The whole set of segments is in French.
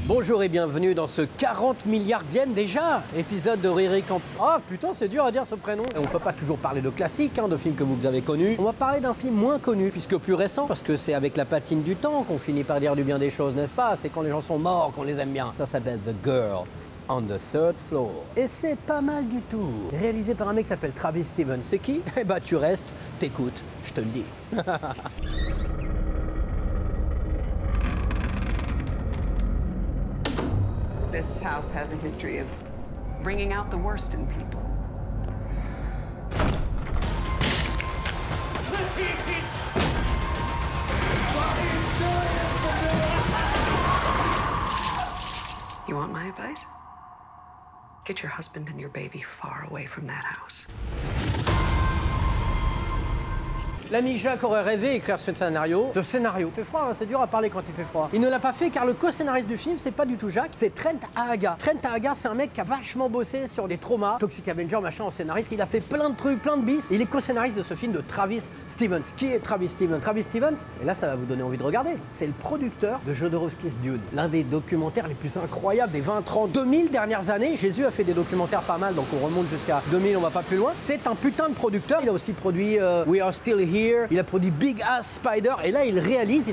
Bonjour et bienvenue dans ce 40 milliardième déjà épisode de Riri Camp. Ah putain, c'est dur à dire ce prénom. Et on peut pas toujours parler de classiques, de films que vous avez connus. On va parler d'un film moins connu, puisque plus récent, parce que c'est avec la patine du temps qu'on finit par dire du bien des choses, n'est-ce pas? C'est quand les gens sont morts qu'on les aime bien. Ça s'appelle The Girl on the Third Floor. Et c'est pas mal du tout. Réalisé par un mec qui s'appelle Travis Stevens. C'est qui? Eh bah tu restes, t'écoutes, je te le dis. This house has a history of bringing out the worst in people. You want my advice? Get your husband and your baby far away from that house. L'ami Jacques aurait rêvé écrire ce scénario. Ce scénario. Il fait froid, hein, c'est dur à parler quand il fait froid. Il ne l'a pas fait car le co-scénariste du film, c'est pas du tout Jacques, c'est Trent Ahaga. Trent Ahaga, c'est un mec qui a vachement bossé sur des traumas. Toxic Avenger, machin, en scénariste. Il a fait plein de trucs, plein de bis. Il est co-scénariste de ce film de Travis Stevens. Qui est Travis Stevens? Travis Stevens, et là ça va vous donner envie de regarder, c'est le producteur de Jodorowsky's Dune. L'un des documentaires les plus incroyables des 20, 30, 2000 dernières années. Jésus a fait des documentaires pas mal, donc on remonte jusqu'à 2000, on va pas plus loin. C'est un putain de producteur. Il a aussi produit We Are Still Here. Il a produit Big Ass Spider, et là il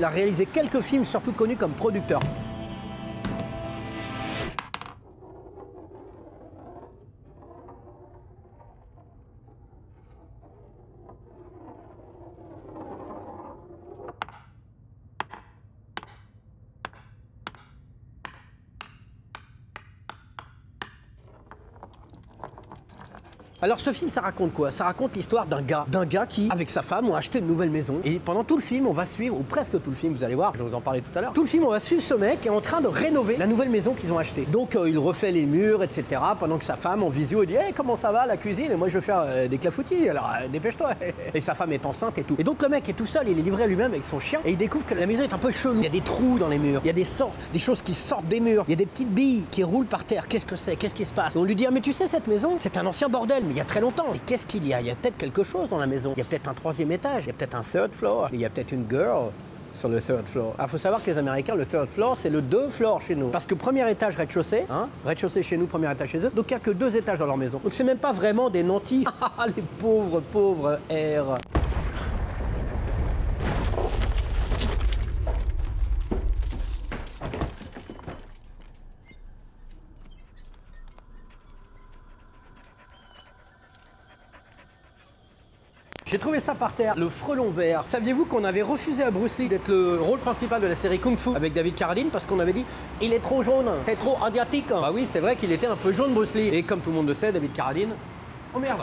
a réalisé quelques films surtout connus comme producteur. Alors ce film, ça raconte quoi? Ça raconte l'histoire d'un gars qui, avec sa femme, ont acheté une nouvelle maison. Et pendant tout le film, on va suivre, ou presque tout le film, vous allez voir, je vais vous en parler tout à l'heure. Tout le film, on va suivre ce mec qui est en train de rénover la nouvelle maison qu'ils ont achetée. Donc il refait les murs, etc. Pendant que sa femme, en visio, elle dit hey, comment ça va la cuisine? Et moi je veux faire des clafoutis, alors dépêche-toi. Et sa femme est enceinte et tout. Et donc le mec est tout seul, il est livré à lui-même avec son chien. Et il découvre que la maison est un peu chelou. Il y a des trous dans les murs, il y a des choses qui sortent des murs, il y a des petites billes qui roulent par terre. Qu'est-ce que c'est? Qu'est-ce qui se passe? Et on lui dit ah, mais tu sais, cette maison, c'est un ancien bordel, mais il y a très longtemps. Qu'est-ce qu'il y a? Il y a peut-être quelque chose dans la maison. Il y a peut-être un troisième étage. Il y a peut-être un third floor. Il y a peut-être une girl sur le third floor. Alors, faut savoir que les Américains, le third floor, c'est le 2 floor chez nous. Parce que premier étage, rez-de-chaussée, rez-de-chaussée chez nous, premier étage chez eux. Donc, il n'y a que 2 étages dans leur maison. Donc, c'est même pas vraiment des nantis. Ah, les pauvres R. J'ai trouvé ça par terre, le frelon vert. Saviez-vous qu'on avait refusé à Bruce Lee d'être le rôle principal de la série Kung Fu avec David Carradine parce qu'on avait dit il est trop jaune, t'es trop asiatique. Bah oui, c'est vrai qu'il était un peu jaune Bruce Lee. Et comme tout le monde le sait, David Carradine, oh merde,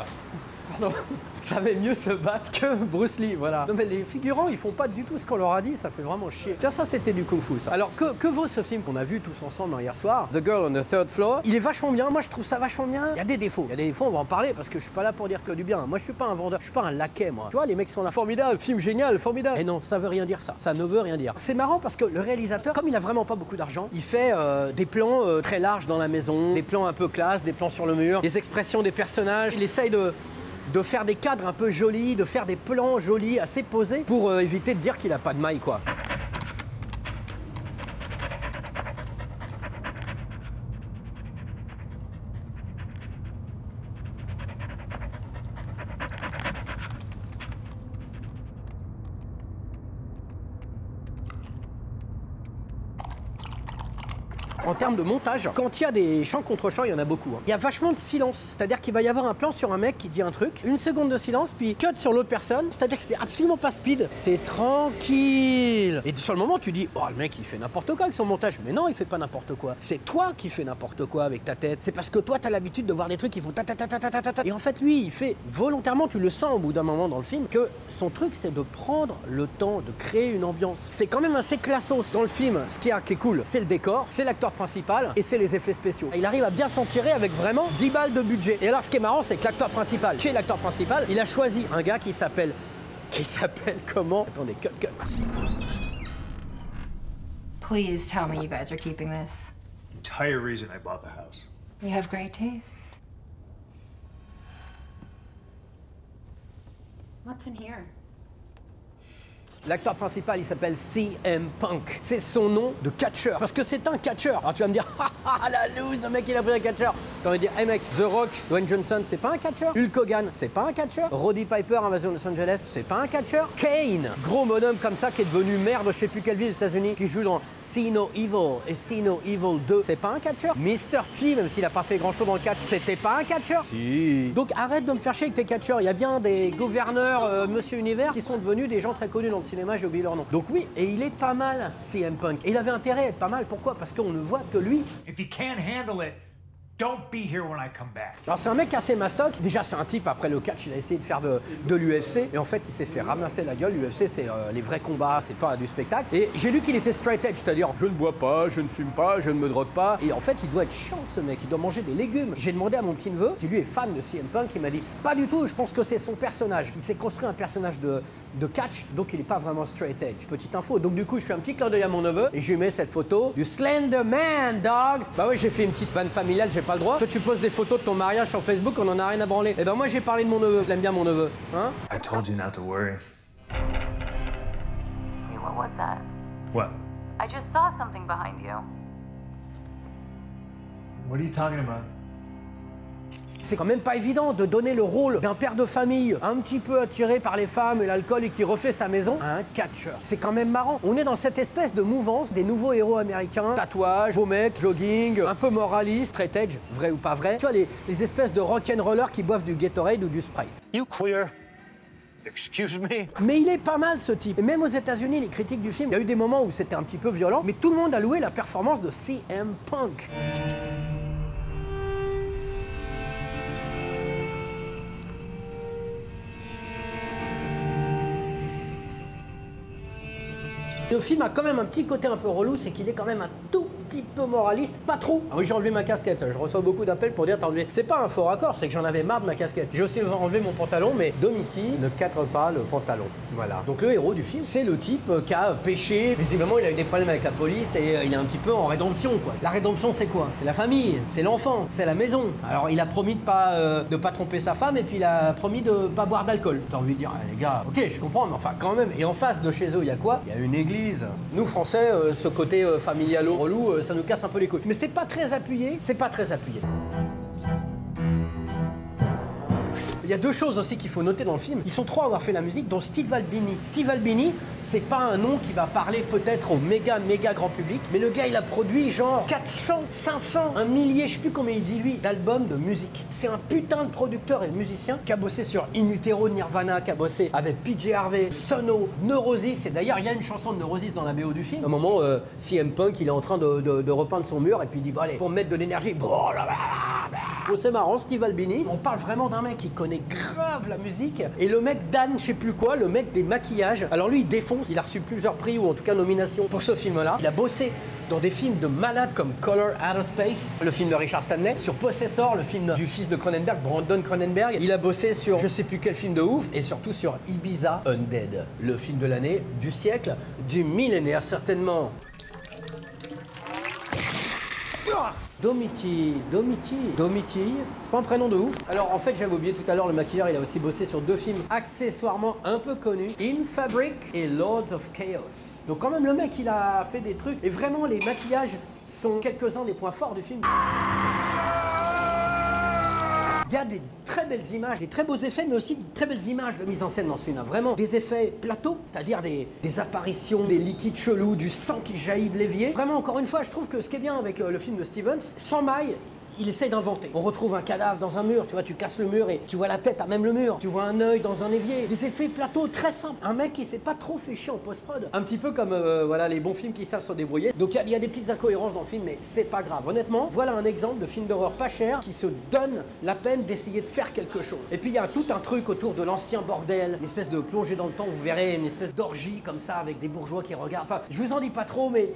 pardon, savait mieux se battre que Bruce Lee, voilà. Non mais les figurants, ils font pas du tout ce qu'on leur a dit, ça fait vraiment chier. Tiens, ça c'était du Kung Fu ça. Alors que vaut ce film qu'on a vu tous ensemble hier soir, The Girl on the Third Floor? Il est vachement bien, moi je trouve ça vachement bien. Il y a des défauts, on va en parler parce que je suis pas là pour dire que du bien. Moi je suis pas un vendeur, je suis pas un laquais moi. Tu vois, les mecs sont là, formidable, film génial, formidable. Et non, ça veut rien dire ça, ça ne veut rien dire. C'est marrant parce que le réalisateur, comme il a vraiment pas beaucoup d'argent, il fait des plans très larges dans la maison, des plans un peu classe, des plans sur le mur, les expressions des personnages, il essaye de faire des cadres un peu jolis, de faire des plans jolis, assez posés, pour éviter de dire qu'il a pas de maille, quoi. En termes de montage, quand il y a des chants contre chants, il y en a beaucoup. Il y a vachement de silence. C'est-à-dire qu'il va y avoir un plan sur un mec qui dit un truc, une seconde de silence, puis cut sur l'autre personne. C'est-à-dire que c'est absolument pas speed. C'est tranquille. Et sur le moment, tu dis, oh, le mec, il fait n'importe quoi avec son montage. Mais non, il fait pas n'importe quoi. C'est toi qui fais n'importe quoi avec ta tête. C'est parce que toi, t'as l'habitude de voir des trucs qui font ta ta ta ta ta ta ta. Et en fait, lui, il fait volontairement, tu le sens au bout d'un moment dans le film, que son truc, c'est de prendre le temps de créer une ambiance. C'est quand même assez classos dans le film. Ce qui est cool, c'est le décor, c'est l'acteur principal et c'est les effets spéciaux. Il arrive à bien s'en tirer avec vraiment 10 balles de budget. Et alors ce qui est marrant, c'est que l'acteur principal, chez l'acteur principal, il a choisi un gars qui s'appelle comment? Attendez, cut. Please tell me you guys are keeping this. Entire reason I bought the house. You have great taste. What's in here? L'acteur principal, il s'appelle CM Punk. C'est son nom de catcheur. Parce que c'est un catcheur. Alors tu vas me dire, ah la loose, le mec il a pris un catcheur. Tu vas me dire, hey mec, The Rock, Dwayne Johnson, c'est pas un catcheur. Hulk Hogan, c'est pas un catcheur. Roddy Piper, Invasion de Los Angeles, c'est pas un catcheur. Kane, gros bonhomme comme ça qui est devenu maire de je sais plus quelle ville aux États-Unis, qui joue dans See No Evil et See No Evil 2, c'est pas un catcheur. Mr. T, même s'il a pas fait grand chose dans le catch, c'était pas un catcheur. Si. Donc arrête de me faire chier avec tes catcheurs. Il y a bien des gouverneurs, Monsieur Univers, qui sont devenus des gens très connus dans le cinéma, j'ai oublié leur nom. Donc oui, et il est pas mal, CM Punk. Et il avait intérêt à être pas mal. Pourquoi? Parce qu'on ne voit que lui. If you can't handle it, don't be here when I come back. Alors c'est un mec assez mastoc. Déjà c'est un type, après le catch, il a essayé de faire de l'UFC. Et en fait, il s'est fait ramasser la gueule. L'UFC, c'est les vrais combats, c'est pas du spectacle. Et j'ai lu qu'il était straight edge, c'est-à-dire je ne bois pas, je ne fume pas, je ne me drogue pas. Et en fait, il doit être chiant ce mec, il doit manger des légumes. J'ai demandé à mon petit neveu, qui lui est fan de CM Punk, il m'a dit pas du tout, je pense que c'est son personnage. Il s'est construit un personnage de catch, donc il n'est pas vraiment straight edge. Petite info. Donc du coup, je fais un petit clin d'œil à mon neveu et je lui mets cette photo du Slender Man, dog. Bah ouais, j'ai fait une petite vanne familiale, j'ai pas le droit. Toi, tu poses des photos de ton mariage sur Facebook, on en a rien à branler. Et ben moi, j'ai parlé de mon neveu. Je l'aime bien mon neveu, hein. I told you not to worry. Hey, what was that? What? I just saw something behind you. What are you talking about? C'est quand même pas évident de donner le rôle d'un père de famille un petit peu attiré par les femmes et l'alcool et qui refait sa maison à un catcheur. C'est quand même marrant. On est dans cette espèce de mouvance des nouveaux héros américains. Tatouage, beau mec, jogging, un peu moraliste, straight edge, vrai ou pas vrai. Tu vois, les espèces de rock'n'rollers qui boivent du Gatorade ou du Sprite. You queer? Excuse me? Mais il est pas mal ce type. Et même aux États-Unis, les critiques du film, il y a eu des moments où c'était un petit peu violent, mais tout le monde a loué la performance de CM Punk. Le film a quand même un petit côté un peu relou, c'est qu'il est quand même un tout petit peu moraliste, pas trop. Ah oui, j'ai enlevé ma casquette, je reçois beaucoup d'appels pour dire t'as enlevé. C'est pas un faux raccord, c'est que j'en avais marre de ma casquette. J'ai aussi enlevé mon pantalon, mais Domiti ne cadre pas le pantalon. Voilà. Donc le héros du film, c'est le type qui a péché. Visiblement, il a eu des problèmes avec la police et il est un petit peu en rédemption, quoi. La rédemption, c'est quoi? C'est la famille, c'est l'enfant, c'est la maison. Alors il a promis de pas tromper sa femme et puis il a promis de pas boire d'alcool. T'as envie de dire, les gars, ok, je comprends, mais enfin quand même. Et en face de chez eux, il y a quoi? Il y a une église. Nous, Français, ce côté familialo relou, ça nous casse un peu les couilles. Mais c'est pas très appuyé, c'est pas très appuyé. Il y a deux choses aussi qu'il faut noter dans le film. Ils sont trois à avoir fait la musique, dont Steve Albini. Steve Albini, c'est pas un nom qui va parler peut-être au méga grand public, mais le gars, il a produit genre 400, 500, un millier, je sais plus combien il dit lui, d'albums de musique. C'est un putain de producteur et de musicien qui a bossé sur In Utero de Nirvana, qui a bossé avec PJ Harvey, Sono, Neurosis. Et d'ailleurs, il y a une chanson de Neurosis dans la BO du film. À un moment, CM Punk, il est en train de repeindre son mur et puis il dit, bon allez, pour me mettre de l'énergie, bon, c'est marrant, Steve Albini. On parle vraiment d'un mec qui connaît grave la musique. Et le mec Dan, je sais plus quoi, le mec des maquillages. Alors lui, il défonce. Il a reçu plusieurs prix ou en tout cas nominations pour ce film-là. Il a bossé dans des films de malades comme Color Out of Space, le film de Richard Stanley, sur Possessor, le film du fils de Cronenberg, Brandon Cronenberg. Il a bossé sur je sais plus quel film de ouf et surtout sur Ibiza Undead, le film de l'année, du siècle, du millénaire certainement. Domiti, c'est pas un prénom de ouf. Alors en fait, j'avais oublié tout à l'heure, le maquilleur, il a aussi bossé sur deux films accessoirement un peu connus, In Fabric et Lords of Chaos. Donc quand même le mec, il a fait des trucs et vraiment les maquillages sont quelques-uns des points forts du film. Il y a des très belles images, des très beaux effets, mais aussi de très belles images de mise en scène dans ce film. Vraiment des effets plateaux, c'est-à-dire des apparitions, des liquides chelous, du sang qui jaillit de l'évier. Vraiment, encore une fois, je trouve que ce qui est bien avec le film de Stevens, sans maille, il essaie d'inventer. On retrouve un cadavre dans un mur, tu vois, tu casses le mur et tu vois la tête à même le mur. Tu vois un œil dans un évier. Des effets plateaux très simples. Un mec qui s'est pas trop fait chier en post-prod. Un petit peu comme voilà, les bons films qui savent se débrouiller. Donc il y a des petites incohérences dans le film, mais c'est pas grave. Honnêtement, voilà un exemple de film d'horreur pas cher qui se donne la peine d'essayer de faire quelque chose. Et puis il y a tout un truc autour de l'ancien bordel, une espèce de plongée dans le temps, vous verrez, une espèce d'orgie comme ça avec des bourgeois qui regardent. Enfin, je vous en dis pas trop, mais...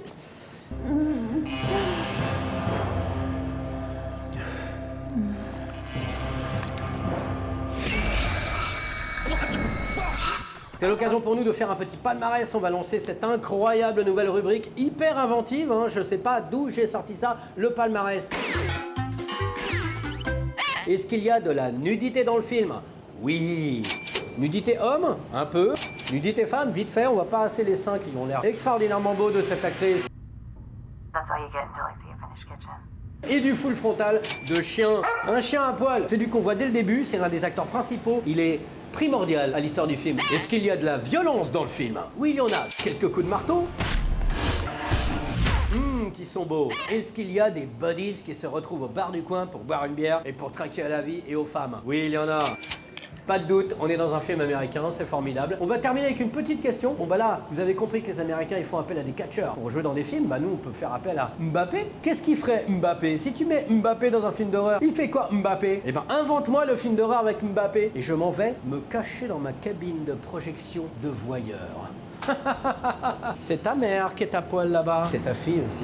C'est l'occasion pour nous de faire un petit palmarès. On va lancer cette incroyable nouvelle rubrique hyper inventive. Hein. Je sais pas d'où j'ai sorti ça, le palmarès. Est-ce qu'il y a de la nudité dans le film? Oui. Nudité homme, un peu. Nudité femme, vite fait, on voit pas assez les seins qui ont l'air extraordinairement beaux de cette actrice. That's all you get until I see a finished kitchen. Et du full frontal de chien. Un chien à poil. C'est lui qu'on voit dès le début, c'est l'un des acteurs principaux. Il est primordial à l'histoire du film. Est-ce qu'il y a de la violence dans le film? Oui, il y en a. Quelques coups de marteau. Qui sont beaux. Est-ce qu'il y a des buddies qui se retrouvent au bar du coin pour boire une bière et pour trinquer à la vie et aux femmes? Oui, il y en a. Pas de doute, on est dans un film américain, c'est formidable. On va terminer avec une petite question. Bon bah là, vous avez compris que les Américains, ils font appel à des catcheurs. Pour jouer dans des films, bah nous, on peut faire appel à Mbappé. Qu'est-ce qu'il ferait Mbappé? Si tu mets Mbappé dans un film d'horreur, il fait quoi Mbappé? Eh ben, invente-moi le film d'horreur avec Mbappé. Et je m'en vais me cacher dans ma cabine de projection de voyeur. C'est ta mère qui est à poil là-bas. C'est ta fille aussi.